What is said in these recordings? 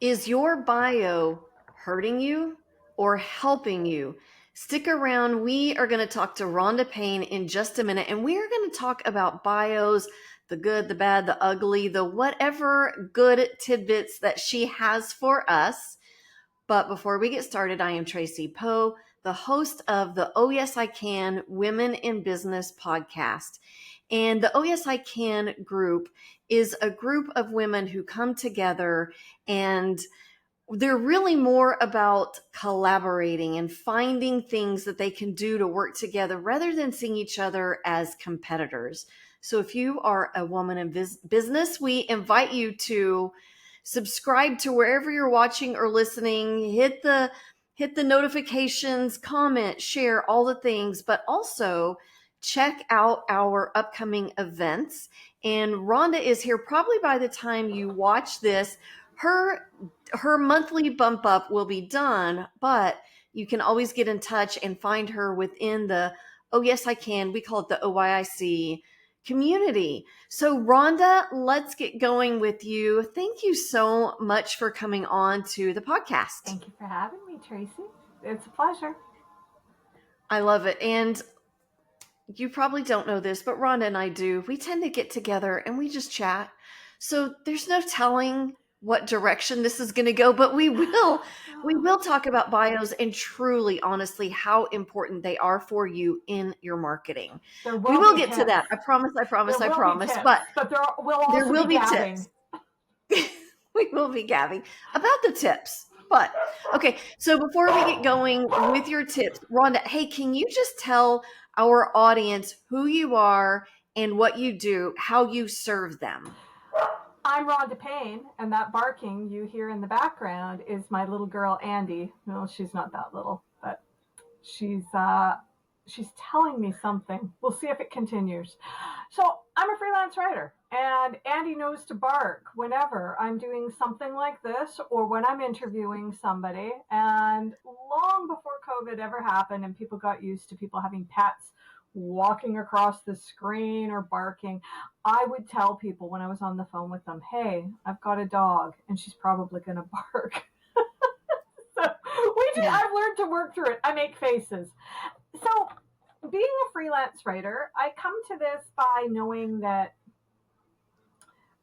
Is your bio hurting you or helping you? Stick around. We are going to talk to Rhonda Payne in just a minute, and we are going to talk about bios, the good, the bad, the ugly, the whatever good tidbits that she has for us. But before we get started, I am Tracy Poe, the host of the Oh Yes I Can Women in Business podcast. And the Oh Yes I Can group is a group of women who come together, and they're really more about collaborating and finding things that they can do to work together rather than seeing each other as competitors. So if you are a woman in business, we invite you to subscribe to wherever you're watching or listening, hit the notifications, comment, share all the things, but also check out our upcoming events. And Rhonda is here probably by the time you watch this. Her monthly bump up will be done, but you can always get in touch and find her within the Oh Yes I Can. We call it the OYIC community. So Rhonda, let's get going with you. Thank you so much for coming on to the podcast. Thank you for having me, Tracy. It's a pleasure. I love it. And you probably don't know this, but Rhonda and I do. We tend to get together and we just chat. So there's no telling what direction this is going to go, but we will talk about bios and truly honestly how important they are for you in your marketing. There We will will be get to tips. that. I promise, I promise, There I will be promise. tips, But there will there also will be be gabbing. tips. We will be gabbing about the tips. But okay, so before we get going with your tips, Rhonda, hey, can you just tell our audience who you are and what you do, how you serve them? I'm Ronda Payne, and that barking you hear in the background is my little girl Andy. No, she's not that little, but she's telling me something. We'll see if it continues. So I'm a freelance writer, and Andy knows to bark whenever I'm doing something like this or when I'm interviewing somebody. And long before COVID ever happened and people got used to people having pets walking across the screen or barking, I would tell people when I was on the phone with them, hey, I've got a dog and she's probably going to bark. So Yeah. I've learned to work through it. I make faces. So, being a freelance writer, I come to this by knowing that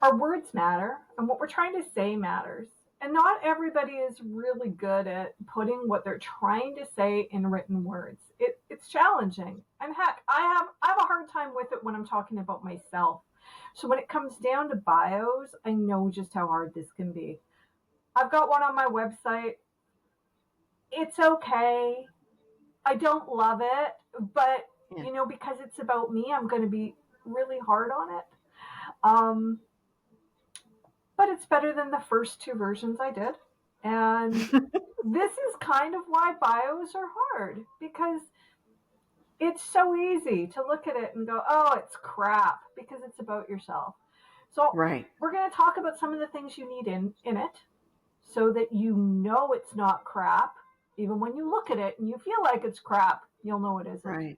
our words matter and what we're trying to say matters. And not everybody is really good at putting what they're trying to say in written words. It's challenging. And heck, I have a hard time with it when I'm talking about myself. So when it comes down to bios, I know just how hard this can be. I've got one on my website. It's okay. I don't love it, but Yeah. because it's about me, I'm going to be really hard on it. Um, but it's better than the first two versions I did. And this is kind of why bios are hard because it's so easy to look at it and go, oh, it's crap because it's about yourself. So Right. we're going to talk about some of the things you need in it so that you know it's not crap. Even when you look at it and you feel like it's crap, you'll know it isn't. Right.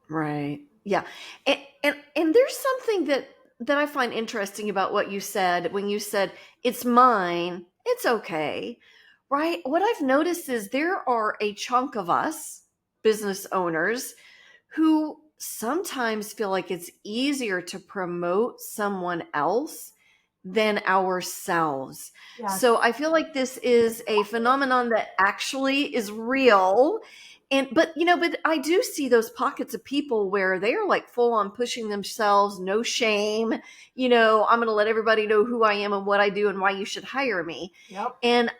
Right. Yeah. And there's something that I find interesting about what you said when you said it's mine, it's okay. Right? What I've noticed is there are a chunk of us business owners who sometimes feel like it's easier to promote someone else than ourselves. Yes. So I feel like this is a phenomenon that actually is real. And but I do see those pockets of people where they are like full on pushing themselves, no shame. I'm going to let everybody know who I am and what I do and why you should hire me. Yep. And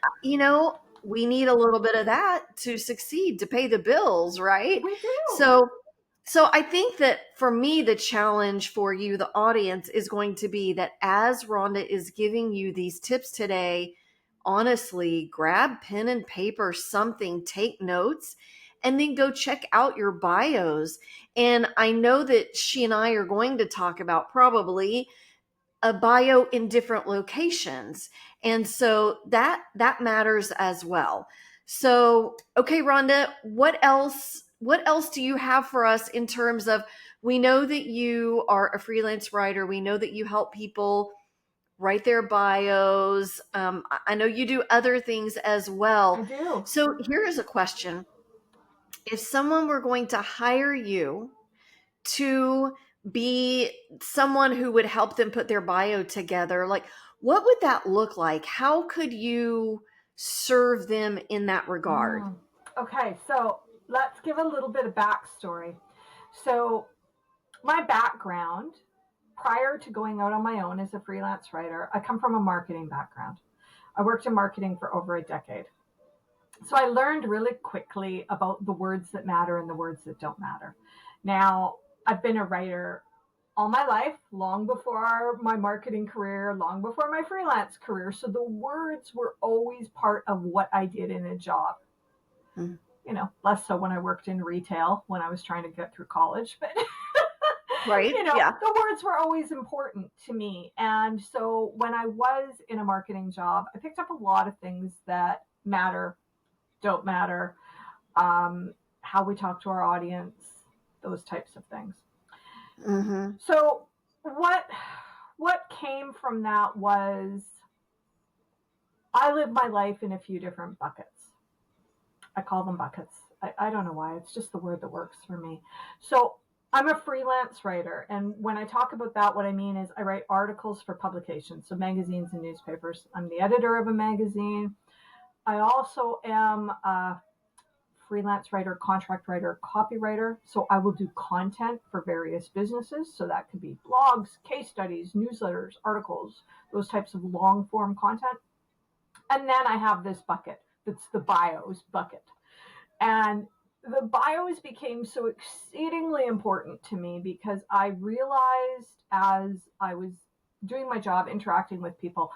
we need a little bit of that to succeed, to pay the bills, right? We do. So I think that for me, the challenge for you, the audience, is going to be that as Rhonda is giving you these tips today, honestly, grab pen and paper, something, take notes, and then go check out your bios. And I know that she and I are going to talk about probably a bio in different locations. And so that matters as well. So, okay, Rhonda, what else do you have for us in terms of, we know that you are a freelance writer, we know that you help people write their bios. I know you do other things as I well. do. So here is a question. If someone were going to hire you to be someone who would help them put their bio together, like what would that look like? How could you serve them in that regard? Mm. Okay, so let's give a little bit of backstory. So, my background prior to going out on my own as a freelance writer, I come from a marketing background. I worked in marketing for over a decade. So I learned really quickly about the words that matter and the words that don't matter. Now, I've been a writer all my life, long before my marketing career, long before my freelance career. So the words were always part of what I did in a job. Mm. Less so when I worked in retail when I was trying to get through college, but Right? Yeah. the words were always important to me. And so when I was in a marketing job, I picked up a lot of things that matter, don't matter, how we talk to our audience, those types of things. Mm-hmm. So what came from that was I live my life in a few different buckets. I call them buckets. I don't know why. It's just the word that works for me. So I'm a freelance writer. And when I talk about that, what I mean is I write articles for publications, so magazines and newspapers. I'm the editor of a magazine. I also am a freelance writer, contract writer, copywriter. So I will do content for various businesses. So that could be blogs, case studies, newsletters, articles, those types of long form content. And then I have this bucket that's the bios bucket. And the bios became so exceedingly important to me because I realized as I was doing my job, interacting with people,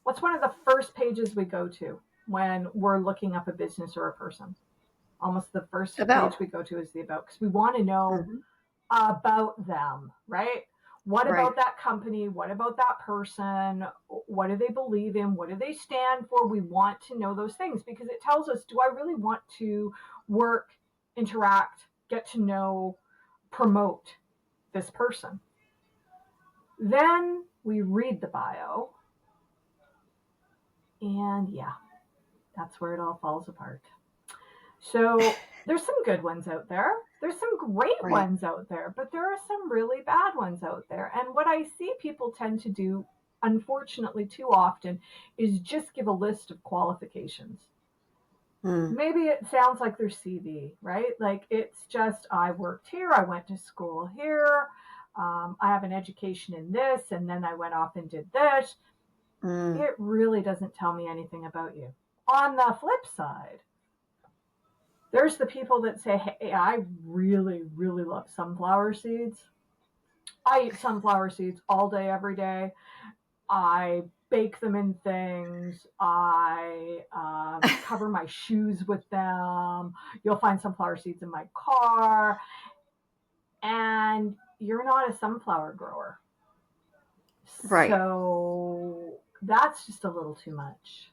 what's one of the first pages we go to when we're looking up a business or a person? Almost the first page About. we go to is the about, because we want to know Mm-hmm. about them, right? What Right. about that company? What about that person? What do they believe in? What do they stand for? We want to know those things because it tells us, do I really want to work, interact, get to know, promote this person? Then we read the bio, and yeah, that's where it all falls apart. So there's some good ones out there. There's some great Right. ones out there, but there are some really bad ones out there. And what I see people tend to do, unfortunately, too often is just give a list of qualifications. Mm. Maybe it sounds like their CV, right? Like it's just, I worked here, I went to school here, I have an education in this, and then I went off and did this. Mm. It really doesn't tell me anything about you. On the flip side, there's the people that say, hey, I really, really love sunflower seeds. I eat sunflower seeds all day, every day. I bake them in things. I cover my shoes with them. You'll find sunflower seeds in my car. And you're not a sunflower grower. Right. So that's just a little too much.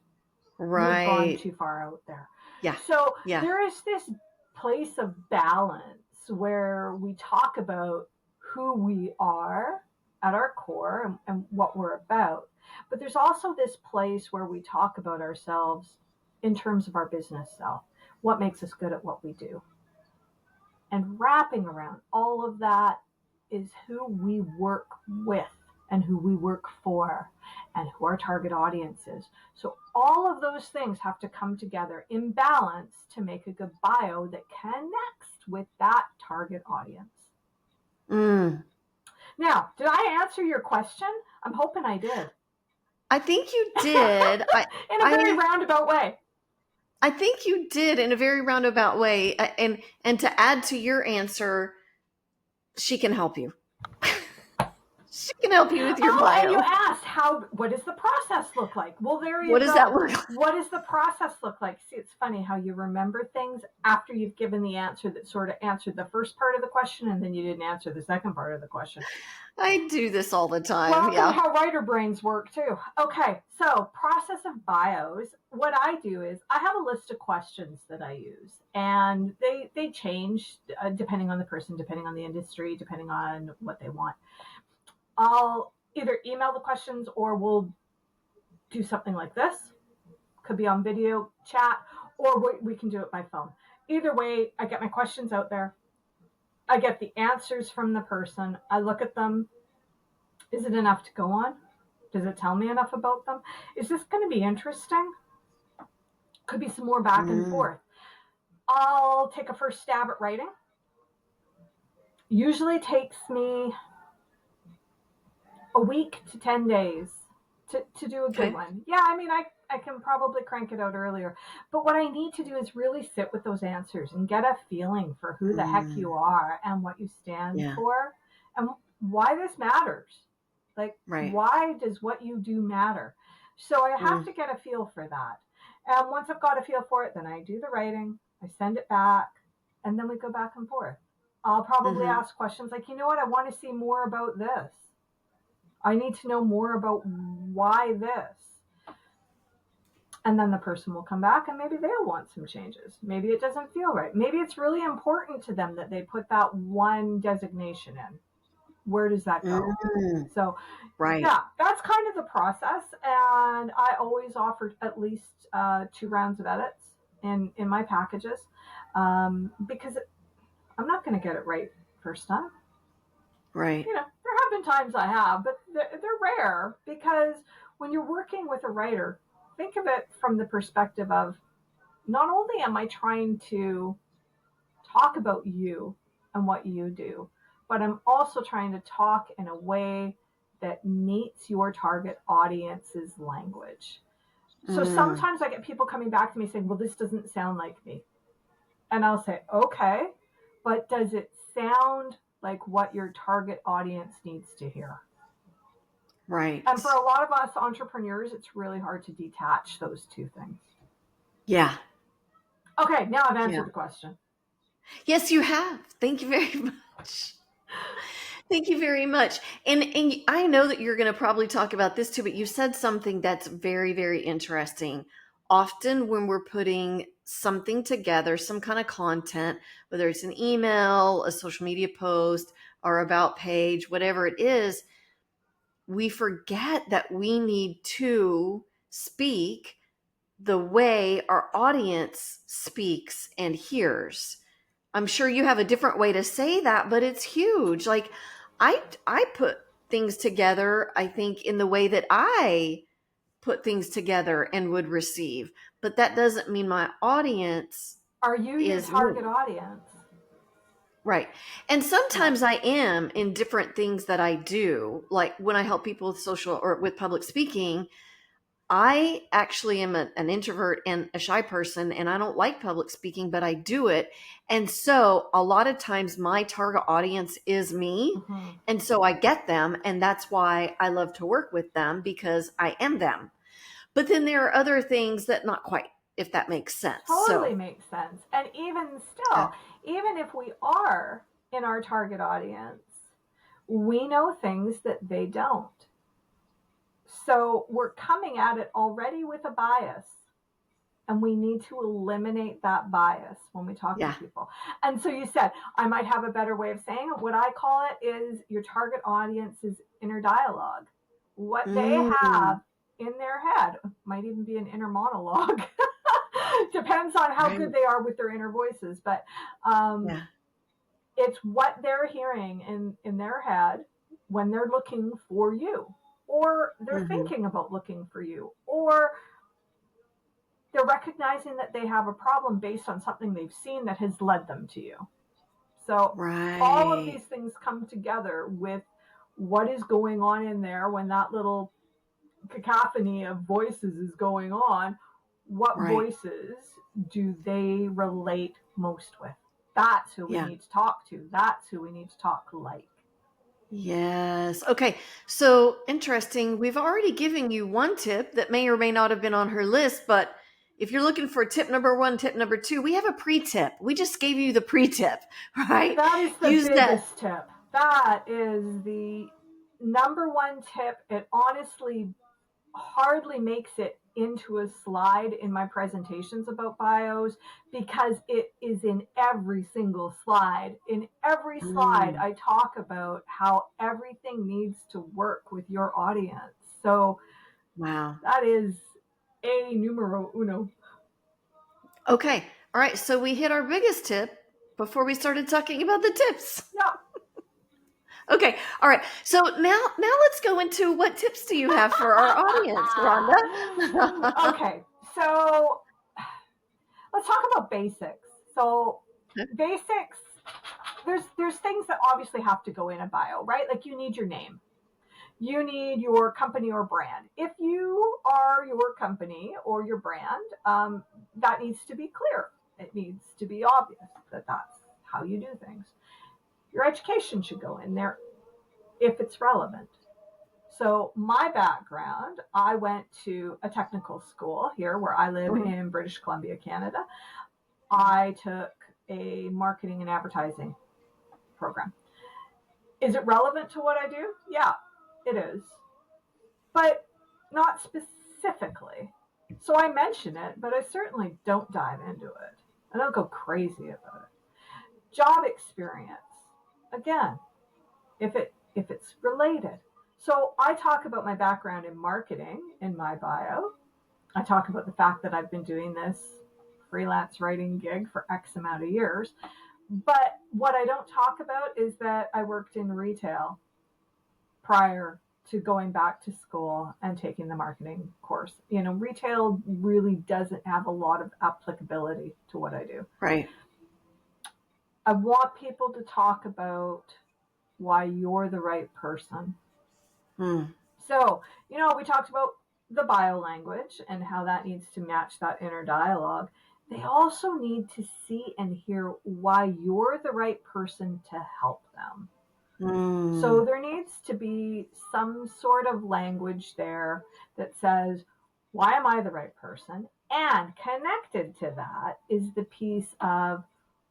You've gone Right. too far out there. Yeah. So Yeah. there is this place of balance where we talk about who we are at our core and what we're about. But there's also this place where we talk about ourselves in terms of our business self, what makes us good at what we do. And wrapping around all of that is who we work with and who we work for and who our target audience is. So all of those things have to come together in balance to make a good bio that connects with that target audience. Mm. Now, did I answer your question? I'm hoping I did. I think you did. In a very I roundabout way. I think you did in a very roundabout way. And to add to your answer, she can help you. She can help you with your Oh, and you bio. asked what does the process look like? Well, there you What does that go. look like? What does the process look like? See, it's funny how you remember things after you've given the answer that sort of answered the first part of the question and then you didn't answer the second part of the question. I do this all the time. Welcome Yeah. how writer brains work too. Okay, so process of bios. What I do is I have a list of questions that I use, and they change depending on the person, depending on the industry, depending on what they want. I'll either email the questions or we'll do something like this. Could be on video chat, or we can do it by phone. Either way, I get my questions out there. I get the answers from the person. I look at them. Is it enough to go on? Does it tell me enough about them? Is this going to be interesting? Could be some more back and Mm. forth. I'll take a first stab at writing. Usually takes me a week to 10 days to do a good Okay. one. Yeah, I mean, I can probably crank it out earlier. But what I need to do is really sit with those answers and get a feeling for who the heck Mm. you are and what you stand Yeah. for and why this matters. Like, Right. why does what you do matter? So I have Mm. to get a feel for that. And once I've got a feel for it, then I do the writing, I send it back, and then we go back and forth. I'll probably Mm-hmm. ask questions like, you know what, I want to see more about this. I need to know more about why this. And then the person will come back and maybe they'll want some changes. Maybe it doesn't feel right. Maybe it's really important to them that they put that one designation in. Where does that go? Mm. So, Right. yeah, that's kind of the process. And I always offer at least 2 rounds of edits in my packages because I'm not going to get it right first time. Right. There have been times I have, but they're rare because when you're working with a writer, think of it from the perspective of not only am I trying to talk about you and what you do, but I'm also trying to talk in a way that meets your target audience's language. So Mm. sometimes I get people coming back to me saying, well, this doesn't sound like me. And I'll say, okay, but does it sound like what your target audience needs to hear? And for Right. a lot of us entrepreneurs, it's really hard to detach those two things. Yeah. Okay, now I've Yeah. answered the question. Yes, you have. Thank you very much. Thank you very much. And I know that you're going to probably talk about this too, but you said something that's very, very interesting. Often when we're putting something together, some kind of content, whether it's an email, a social media post, or about page, whatever it is, we forget that we need to speak the way our audience speaks and hears. I'm sure you have a different way to say that, but it's huge. Like I put things together, I think, in the way that I put things together and would receive. But that doesn't mean my audience Are you your is me. target audience? Right. And Yeah. sometimes I am in different things that I do. Like when I help people with social or with public speaking, I actually am an introvert and a shy person, and I don't like public speaking, but I do it. And so a lot of times my target audience is me. Mm-hmm. And so I get them. And that's why I love to work with them because I am them. But then there are other things that not quite, if that makes sense. Totally So, makes sense. And even yeah. still, even if we are in our target audience, we know things that they don't. So we're coming at it already with a bias. And we need to eliminate that bias when we talk to Yeah. people. And so you said, I might have a better way of saying it. What I call it is your target audience's inner dialogue. What they Mm, have in their head might even be an inner monologue. Depends on how right. good they are with their inner voices. But um, Yeah. it's what they're hearing in their head when they're looking for you, or they're Hmm. thinking about looking for you, or they're recognizing that they have a problem based on something they've seen that has led them to you. So all of Right. these things come together with what is going on in there when that little cacophony of voices is going on. What Right. voices do they relate most with? That's who we Yeah. need to talk to. That's who we need to talk like. Yes. Okay. So interesting. We've already given you one tip that may or may not have been on her list, but if you're looking for tip number one, tip number two, we have a pre tip. We just gave you the pre tip, right? That is the Use that. biggest tip. That is the number one tip. It honestly hardly makes it into a slide in my presentations about bios because it is in every single slide. In every slide, Mm. I talk about how everything needs to work with your audience. So Wow. that is a numero uno. Okay. All right. So we hit our biggest tip before we started talking about the tips. Yeah. Okay. All right. So now let's go into what tips do you have for our audience, Rhonda? Okay, so let's talk about basics. So basics, there's things that obviously have to go in a bio, right? Like you need your name. You need your company or brand. If you are your company or your brand, that needs to be clear. It needs to be obvious that that's how you do things. Your education should go in there if it's relevant. So my background, I went to a technical school here where I live Mhm. in British Columbia, Canada. I took a marketing and advertising program. Is it relevant to what I do? Yeah, it is, but not specifically. So I mention it, but I certainly don't dive into it. I don't go crazy about it. Job experience, again, if it's related. So I talk about my background in marketing in my bio. I talk about the fact that I've been doing this freelance writing gig for X amount of years. But what I don't talk about is that I worked in retail prior to going back to school and taking the marketing course. You know, retail really doesn't have a lot of applicability to what I do. Right. I want people to talk about why you're the right person. Mm. So, we talked about the bio language and how that needs to match that inner dialogue. They also need to see and hear why you're the right person to help them. So Mm. there needs to be some sort of language there that says, why am I the right person? And connected to that is the piece of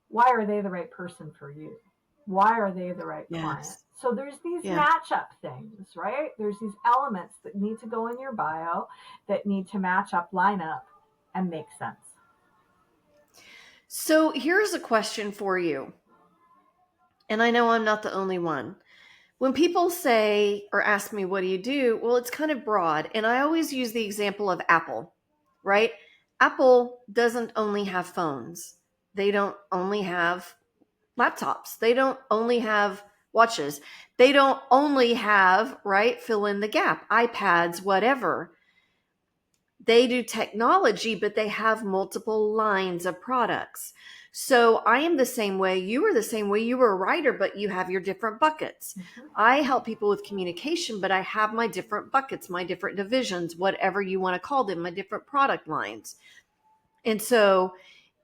why are they the right person for you? Why are they the right client? Yes. So there's these Yeah. match-up things, right? There's these elements that need to go in your bio that need to match up, line up, and make sense. So here's a question for you. And I know I'm not the only one. When people say or ask me, what do you do? Well, it's kind of broad. And I always use the example of Apple, right? Apple doesn't only have phones, they don't only have laptops, they don't only have watches, they don't only have, right? Fill in the gap, iPads, whatever. They do technology, but they have multiple lines of products. So I am the same way. You are the same way. You were a writer, but you have your different buckets. Mm-hmm. I help people with communication, but I have my different buckets, my different divisions, whatever you want to call them, my different product lines. And so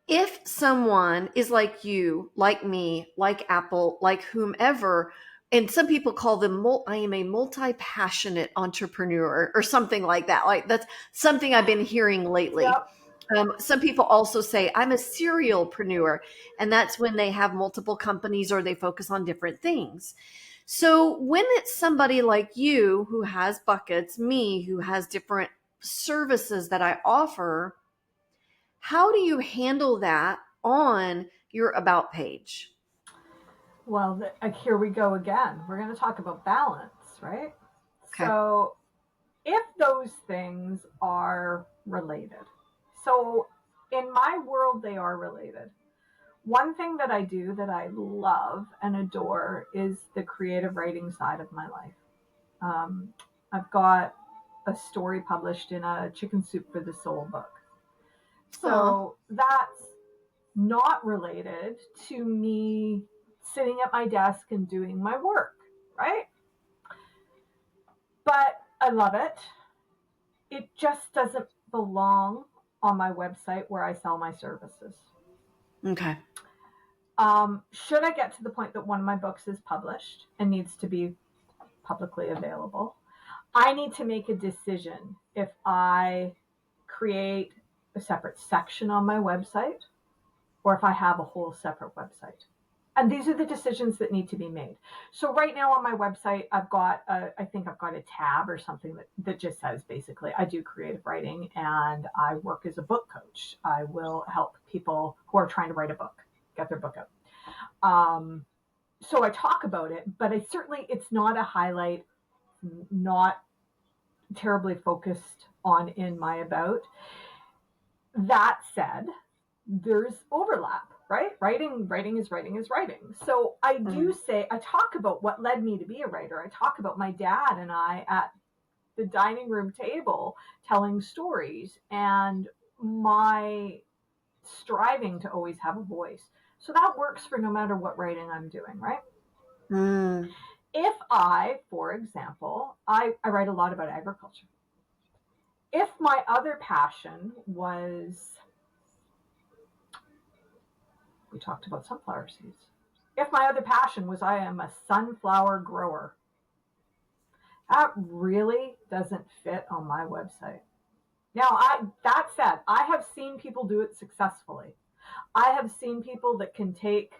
if someone is like you, like me, like Apple, like whomever, and some people call them, I am a multi passionate entrepreneur or something like that. Like that's something I've been hearing lately. Yep. Some people also say I'm a serialpreneur, and that's when they have multiple companies or they focus on different things. So when it's somebody like you who has buckets, me who has different services that I offer, how do you handle that on your about page? Well, here we go again. We're going to talk about balance, right? Okay. So if those things are related. So in my world, they are related. One thing that I do that I love and adore is the creative writing side of my life. Um, I've got a story published in a Chicken Soup for the Soul book. Oh, So that's not related to me sitting at my desk and doing my work, right? But I love it. It just doesn't belong on my website where I sell my services. okay. Should I get to the point that one of my books is published and needs to be publicly available, I need to make a decision if I create a separate section on my website or if I have a whole separate website. And these are the decisions that need to be made. So right now on my website, I think I've got a tab or something that just says basically, I do creative writing and I work as a book coach. I will help people who are trying to write a book, get their book out. So I talk about it, but it's not a highlight, not terribly focused on in my about. That said, there's overlap, right? Writing is writing. So I do say, I talk about what led me to be a writer. I talk about my dad and I at the dining room table telling stories and my striving to always have a voice. So that works for no matter what writing I'm doing, right? Mm. If for example, I write a lot about agriculture. If my other passion was, we talked about sunflower seeds. If my other passion was I am a sunflower grower, that really doesn't fit on my website. Now, that said, I have seen people do it successfully. I have seen people that can take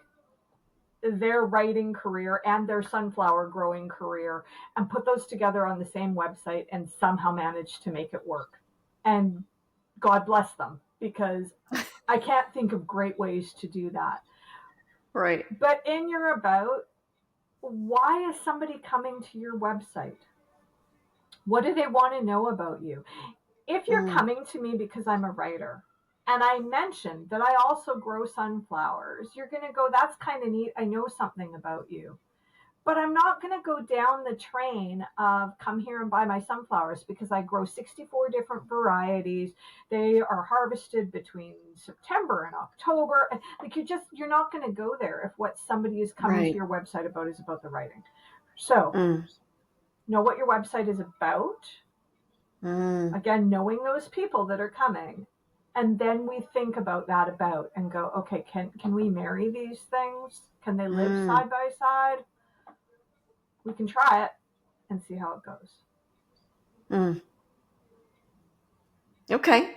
their writing career and their sunflower growing career and put those together on the same website and somehow manage to make it work. And God bless them, because I can't think of great ways to do that. Right. But in your about, why is somebody coming to your website? What do they want to know about you? If you're coming to me because I'm a writer and I mentioned that I also grow sunflowers, you're going to go, that's kind of neat. I know something about you. But I'm not going to go down the train of come here and buy my sunflowers, because I grow 64 different varieties. They are harvested between September and October. Like you're not going to go there if what somebody is coming to your website about is about the writing. So know what your website is about. Again, knowing those people that are coming. And then we think about that about and go, okay, can we marry these things? Can they live side by side? We can try it and see how it goes. Okay.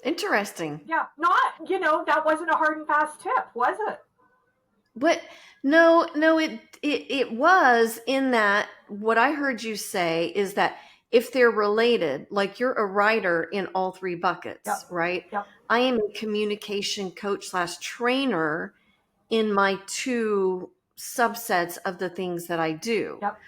Interesting. Yeah. That wasn't a hard and fast tip, was it? But no, it was, in that what I heard you say is that if they're related, like you're a writer in all three buckets, right? Yep. I am a communication coach / trainer in my two subsets of the things that I do. Yep.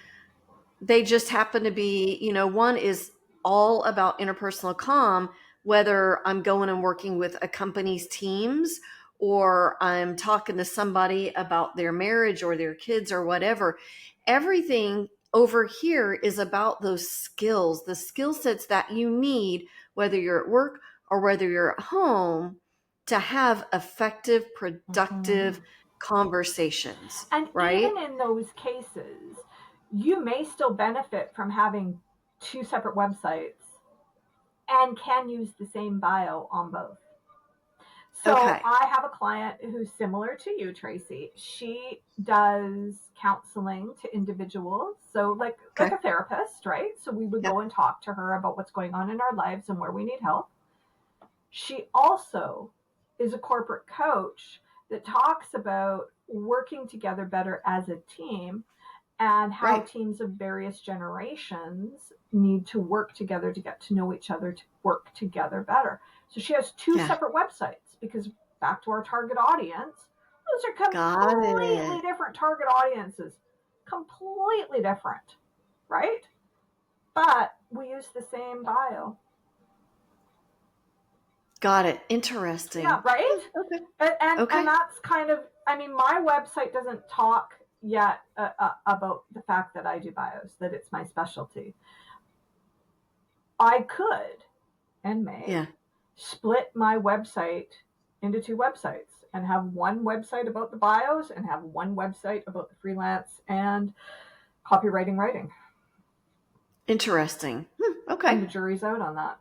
They just happen to be, one is all about interpersonal comm, whether I'm going and working with a company's teams or I'm talking to somebody about their marriage or their kids or whatever. Everything over here is about those skills, the skill sets that you need, whether you're at work or whether you're at home, to have effective, productive conversations. And right? even in those cases, you may still benefit from having two separate websites and can use the same bio on both. So I have a client who's similar to you, Tracy. She does counseling to individuals. So like a therapist, right? So we would go and talk to her about what's going on in our lives and where we need help. She also is a corporate coach that talks about working together better as a team and how teams of various generations need to work together to get to know each other, to work together better. So she has two separate websites, because back to our target audience, those are completely different target audiences. Completely different, right? But we use the same bio. Got it. Interesting. Yeah, right? Okay. And that's kind of, my website doesn't talk yet about the fact that I do bios, that it's my specialty. I could and may split my website into two websites and have one website about the bios and have one website about the freelance and copywriting writing. Interesting. Okay. And the jury's out on that.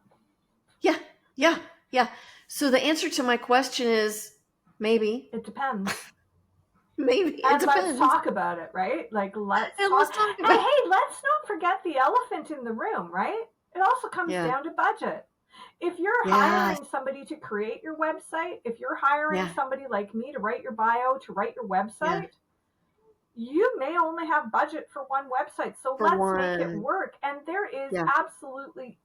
Yeah. So the answer to my question is maybe. It depends. Maybe it depends. Let's talk about it, right? Like let's talk about it. Hey, let's not forget the elephant in the room, right? It also comes down to budget. if you're Yes. hiring somebody to create your website, if you're hiring Yeah. somebody like me to write your bio, to write your Yeah. website, you may only have budget for one website. So For let's make it one. work. And there is Yeah. absolutely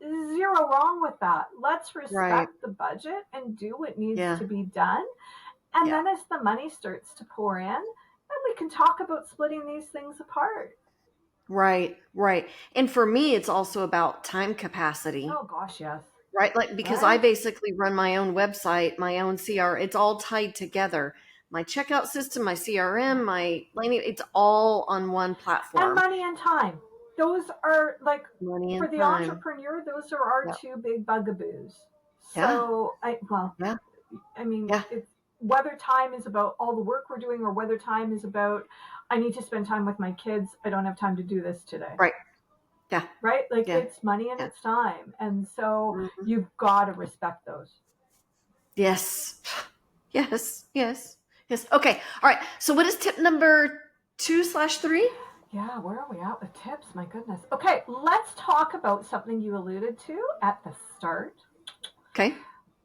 zero wrong with that. Let's Right. respect the budget and do what needs Yeah. to be done. And Yeah. then as the money starts to pour in, then we can talk about splitting these things apart. Right. Right. And for me, it's also about time capacity. Oh gosh, yes. Right? Like, because I Right? basically run my own website, my own CR, it's all tied together. My checkout system, my CRM, my landing, it's all on one And platform. money and time. Those are like, Money for and the time. entrepreneur, those are our Yeah. two big bugaboos. Yeah. So Yeah. I mean, Yeah. it's whether time is about all the work we're doing or whether time is about I need to spend time with my kids. I don't have time to do this today. Right. Yeah. Right? Like Yeah. it's money and Yeah. it's time. And so Mhm. you've got to respect those. Yes. Yes. Yes. Yes. Okay. All right. So what is tip number 2/3? Yeah, where are we at with tips? My goodness. Okay, let's talk about something you alluded to at the start. Okay.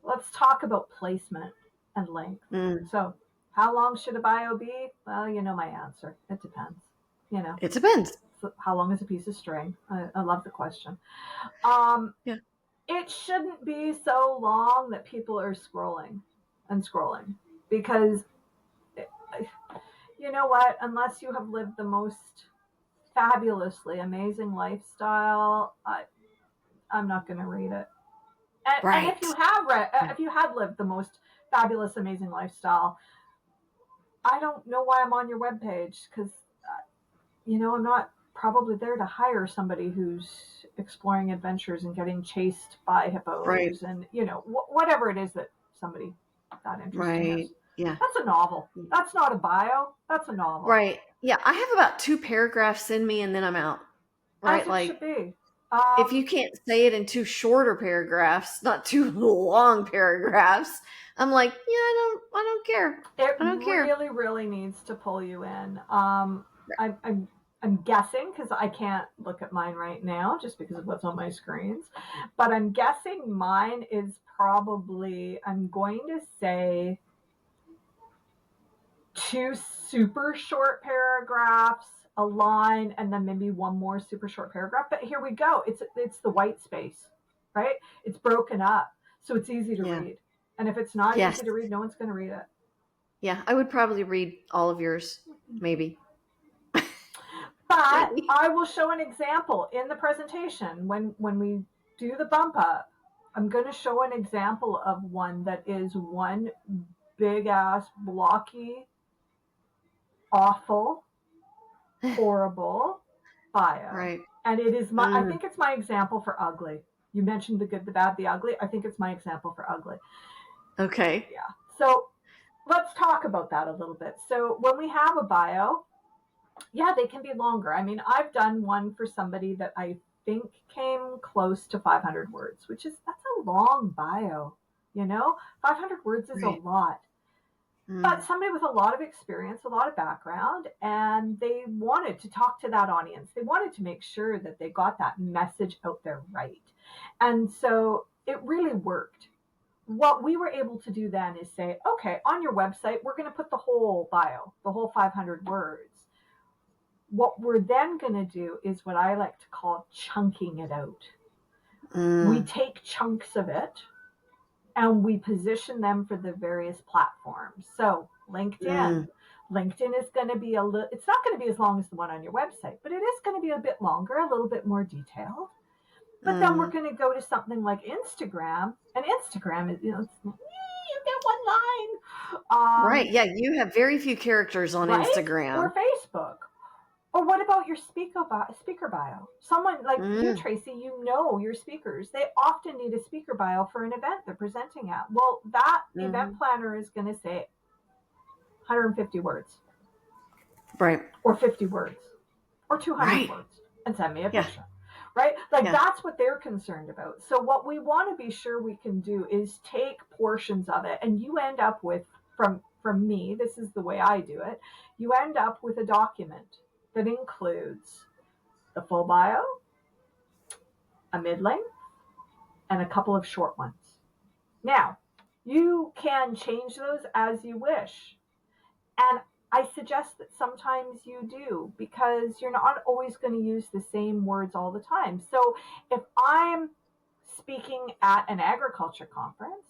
Let's talk about placement and length. Mm. So, how long should a bio be? Well, you know my answer. It depends. You know, It depends. so how long is a piece of string? I love the question. Um, Yeah. it shouldn't be so long that people are scrolling and scrolling because you know what? Unless you have lived the most fabulously amazing lifestyle, I'm not going to read it. And if Right. you have read, if you had lived the most fabulous, amazing lifestyle, I don't know why I'm on your webpage because, I'm not probably there to hire somebody who's exploring adventures and getting chased by Right. hippos and, whatever it is that somebody that interesting Right. is. Yeah. That's a novel. That's not a bio. That's a novel. Right. Yeah. I have about 2 paragraphs in me and then I'm out. As Right. it should Like, be. if you can't say it in 2 shorter paragraphs, not 2 long paragraphs, I'm like, yeah, I don't care. It I don't care. really, really needs to pull you in. I'm guessing because I can't look at mine right now just because of what's on my screens, but I'm guessing mine is probably, I'm going to say 2 super short paragraphs, a line, and then maybe one more super short paragraph. But here we go. It's the white space, right? It's broken up, so it's easy to Yeah. read. And if it's not Yes. easy to read, no one's going to read it. Yeah. I would probably read all of yours. Maybe. But Maybe. I will show an example in the presentation when we do the bump up. I'm going to show an example of one that is one big ass blocky, awful, horrible bio. Right. And it is I Mm. think it's my example for ugly. You mentioned the good, the bad, the ugly. I think it's my example for ugly. Okay. Yeah. So let's talk about that a little bit. So when we have a bio, yeah, they can be longer. I mean, I've done one for somebody that I think came close to 500 words, that's a long bio, 500 words is a Right. lot. Mm. But somebody with a lot of experience, a lot of background, and they wanted to talk to that audience. They wanted to make sure that they got that message out there right. And so it really worked. What we were able to do then is say, okay, on your website, we're going to put the whole bio, the whole 500 words. What we're then going to do is what I like to call chunking it out. We take chunks of it and we position them for the various platforms. So LinkedIn is going to be it's not going to be as long as the one on your website, but it is going to be a bit longer, a little bit more detailed. But then we're going to go to something like Instagram, and Instagram is, you get one line. Right. Yeah. You have very few characters on Right? Instagram. Or Facebook. Or what about your speaker bio? Someone like you, Tracy, you know your speakers. They often need a speaker bio for an event they're presenting at. Well, that event planner is going to say 150 words. Right. Or 50 words. Or 200 words. And send me a picture. Right? Like that's what they're concerned about. So what we want to be sure we can do is take portions of it, and you end up with, from me, this is the way I do it, you end up with a document that includes the full bio, a mid-length, and a couple of short ones. Now, you can change those as you wish. And I suggest that sometimes you do, because you're not always going to use the same words all the time. So if I'm speaking at an agriculture conference,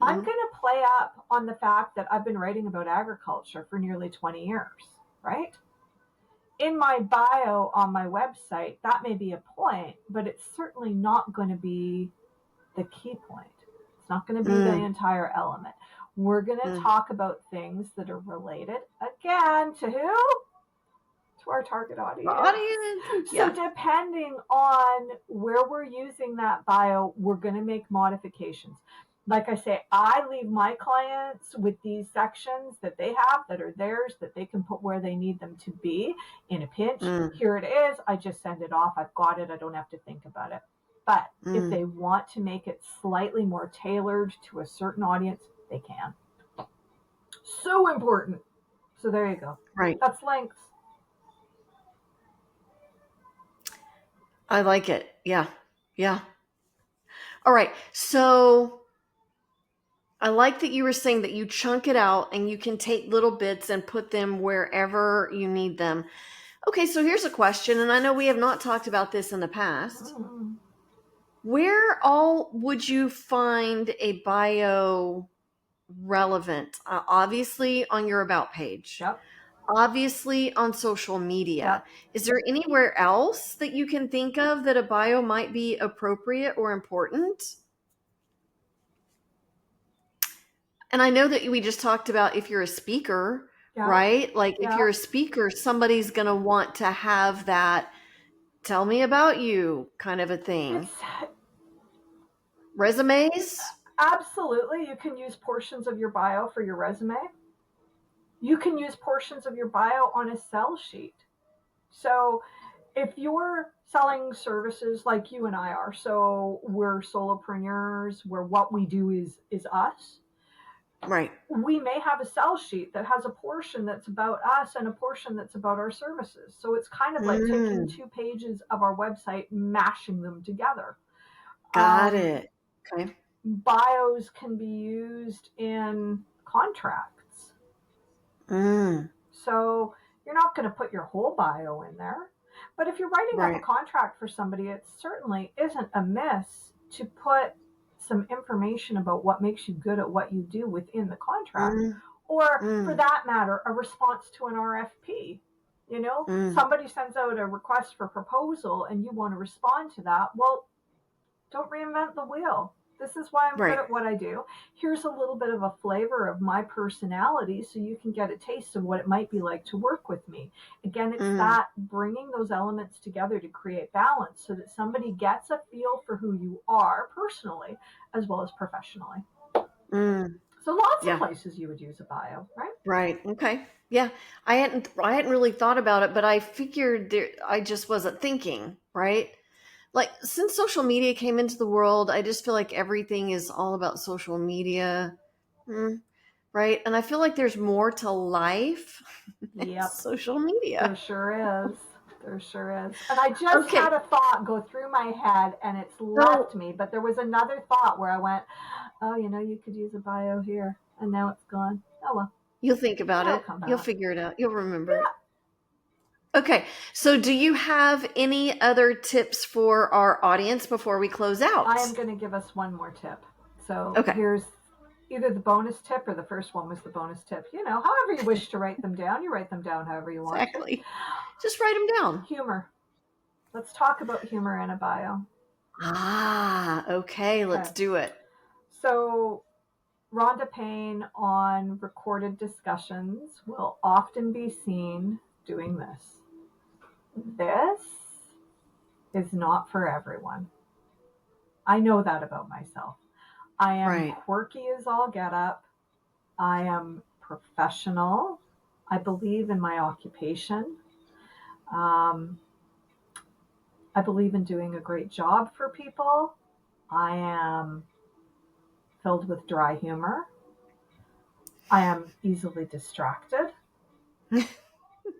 I'm going to play up on the fact that I've been writing about agriculture for nearly 20 years, right? In my bio on my website, that may be a point, but it's certainly not going to be the key point. It's not going to be the entire element. We're going to talk about things that are related, again, to who? To our target audience. So depending on where we're using that bio, we're going to make modifications. Like I say, I leave my clients with these sections that they have that are theirs, that they can put where they need them to be in a pinch. Here it is. I just send it off. I've got it. I don't have to think about it. But if they want to make it slightly more tailored to a certain audience, they can. So important. So there you go. Right. That's length. I like it. Yeah. Yeah. All right. So I like that you were saying that you chunk it out and you can take little bits and put them wherever you need them. Okay. So here's a question. And I know we have not talked about this in the past. Where all would you find a bio relevant? Obviously on your about page. Yep. Obviously on social media. Yep. Is there anywhere else that you can think of that a bio might be appropriate or important? And I know that we just talked about if you're a speaker, right? Like if you're a speaker, somebody's going to want to have that tell me about you kind of a thing. Resumes? Absolutely. You can use portions of your bio for your resume. You can use portions of your bio on a sell sheet. So if you're selling services like you and I are, so we're solopreneurs, where what we do is us. Right. We may have a sell sheet that has a portion that's about us and a portion that's about our services. So it's kind of like taking 2 pages of our website, mashing them together. Got it. Okay. Bios can be used in contracts. So you're not going to put your whole bio in there. But if you're writing up a contract for somebody, it certainly isn't amiss to put some information about what makes you good at what you do within the contract. Or for that matter, a response to an RFP. You know, somebody sends out a request for proposal and you want to respond to that. Well, don't reinvent the wheel. This is why I'm good at what I do. Here's a little bit of a flavor of my personality so you can get a taste of what it might be like to work with me. Again, it's that bringing those elements together to create balance so that somebody gets a feel for who you are personally as well as professionally. So lots of places you would use a bio, right? Right. Okay. Yeah. I hadn't really thought about it, but I figured I just wasn't thinking, right? Like since social media came into the world, I just feel like everything is all about social media. Right. And I feel like there's more to life than social media. There sure is. There sure is. And I just had a thought go through my head and it's left me, but there was another thought where I went, oh, you know, you could use a bio here, and now it's gone. Oh, well. You'll think about it. You'll figure it out. You'll remember it. Okay. So do you have any other tips for our audience before we close out? I am going to give us one more tip. So here's either the bonus tip or the first one was the bonus tip. You know, however you wish to write them down, you write them down however you want. Exactly. Just write them down. Humor. Let's talk about humor in a bio. Okay. Let's do it. So Ronda Payne on recorded discussions will often be seen doing this. This is not for everyone. I know that about myself. I am quirky as all get up. I am professional. I believe in my occupation. I believe in doing a great job for people. I am filled with dry humor. I am easily distracted.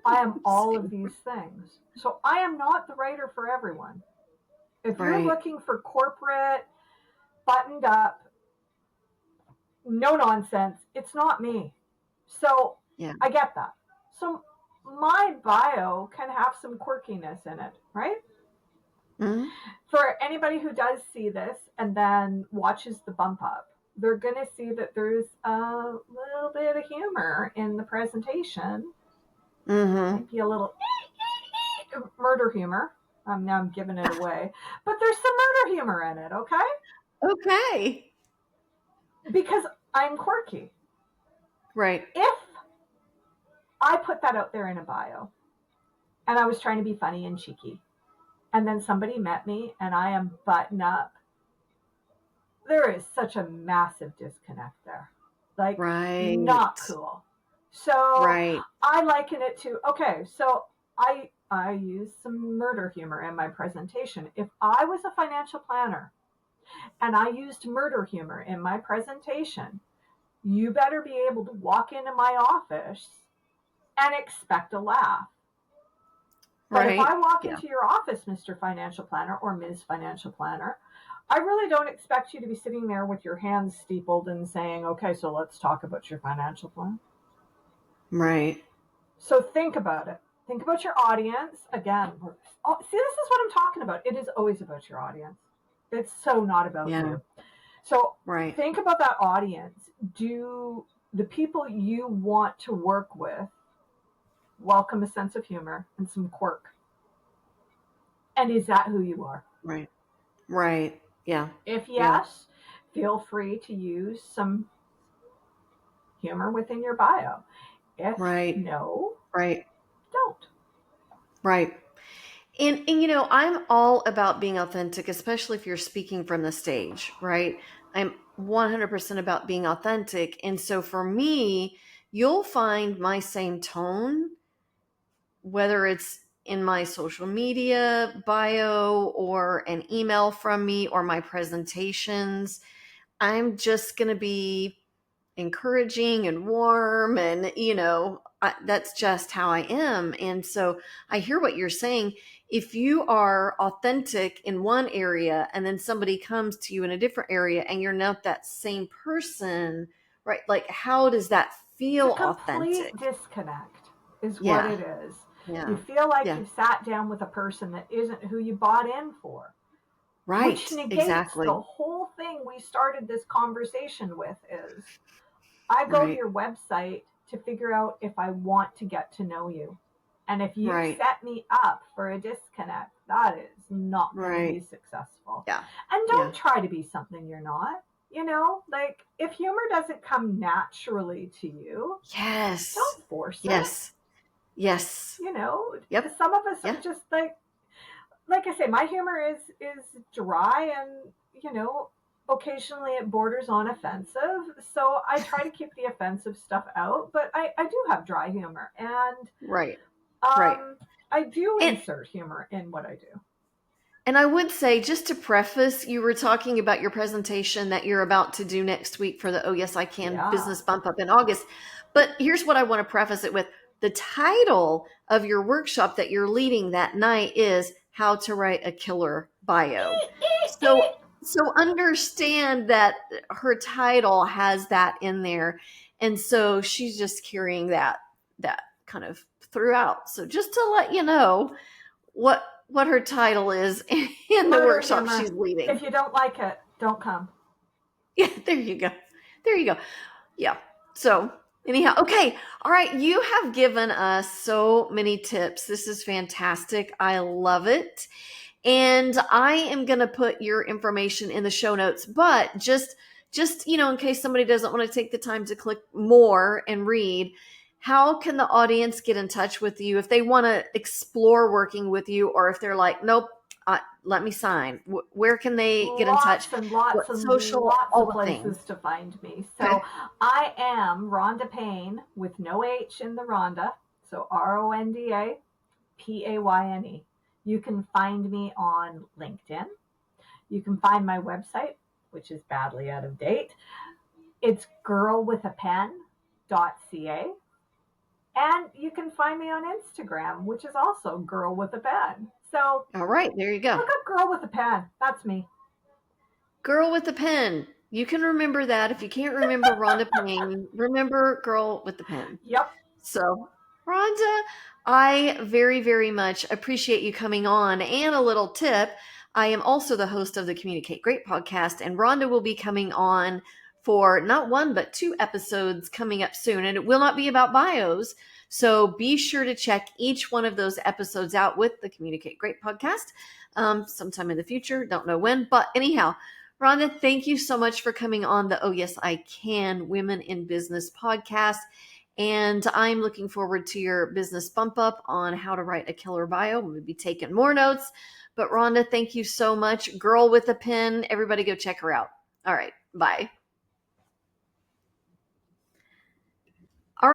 I am all of these things. So I am not the writer for everyone. If you're looking for corporate, buttoned up, no nonsense. It's not me. So Yeah. I get that. So my bio can have some quirkiness in it, right? Mm-hmm. For anybody who does see this and then watches the bump up, they're going to see that there's a little bit of humor in the presentation. Mm-hmm. Might be a little murder humor. Now I'm giving it away, but there's some murder humor in it, okay? Okay. Because I'm quirky. Right. If I put that out there in a bio and I was trying to be funny and cheeky, and then somebody met me and I am button up, there is such a massive disconnect there. Like, Right. not cool. So Right. I liken it to, okay, so I use some murder humor in my presentation. If I was a financial planner and I used murder humor in my presentation, you better be able to walk into my office and expect a laugh. But if Right. I walk Yeah. into your office, Mr. Financial Planner or Ms. Financial Planner, I really don't expect you to be sitting there with your hands steepled and saying, okay, so let's talk about your financial plan. Right. So think about it. Think about your audience. Again, see, this is what I'm talking about. It is always about your audience. It's so not about Yeah. you. So Right. think about that audience. Do the people you want to work with welcome a sense of humor and some quirk? And is that who you are? Right. Right. Yeah. If Yeah. yes, feel free to use some humor within your bio. If Right. no, Right. don't. Right. And you know, I'm all about being authentic, especially if you're speaking from the stage, right? I'm 100% about being authentic. And so for me, you'll find my same tone, whether it's in my social media bio or an email from me or my presentations. I'm just going to be encouraging and warm, and that's just how I am. And so I hear what you're saying. If you are authentic in one area and then somebody comes to you in a different area and you're not that same person, right? Like, how does that It's feel a complete authentic? disconnect, is what Yeah. it is. You Yeah. feel like Yeah. you've sat down with a person that isn't who you bought in for, which Right. negates the Exactly. whole thing we started this conversation with. Is I go to Right. your website to figure out if I want to get to know you. And if you Right. set me up for a disconnect, that is not going to be Right. successful. Yeah. And Yeah. don't try to be something you're not. Like if humor doesn't come naturally to you, Yes. don't force it. Yes. Yes. You know, Yep. some of us are Yeah. just like I say, my humor is dry and occasionally it borders on offensive. So I try to keep the offensive stuff out, but I do have dry humor, and Right. Right. um, I do And insert humor in what I do. And I would say, just to preface, you were talking about your presentation that you're about to do next week for the Oh Yes I Can Yeah. business bump up in August. But here's what I want to preface it with. The title of your workshop that you're leading that night is How to Write a Killer Bio. So understand that her title has that in there. And so she's just carrying that kind of throughout. So just to let you know what her title is in the Murder workshop humor. she's leading. If you don't like it, don't come. Yeah, there you go. There you go. Yeah. So, anyhow, okay. All right. You have given us so many tips. This is fantastic. I love it. And I am going to put your information in the show notes, but just in case somebody doesn't want to take the time to click more and read, how can the audience get in touch with you if they want to explore working with you, or if they're like, nope, let me sign? Where can they get in touch? Lots and lots What and social, lots all of the things? places to find me. Okay. So I am Ronda Payne with no H in the Ronda. So RONDA PAYNE. You can find me on LinkedIn. You can find my website, which is badly out of date. It's girlwithapen.ca. And you can find me on Instagram, which is also girl with a pen. So All right. There you go. look up girl with a pen. That's me. Girl with the pen. You can remember that. If you can't remember Rhonda Payne, remember Girl with the Pen. Yep. So, Rhonda, I very, very much appreciate you coming on. And a little tip, I am also the host of the Communicate Great podcast, and Rhonda will be coming on for not one, but 2 episodes coming up soon. And it will not be about bios. So be sure to check each one of those episodes out with the Communicate Great podcast sometime in the future. Don't know when, but anyhow, Rhonda, thank you so much for coming on the Oh Yes, I Can Women in Business podcast. And I'm looking forward to your business bump up on how to write a killer bio. We'll be taking more notes. But Rhonda, thank you so much. Girl with a Pen. Everybody go check her out. All right. Bye.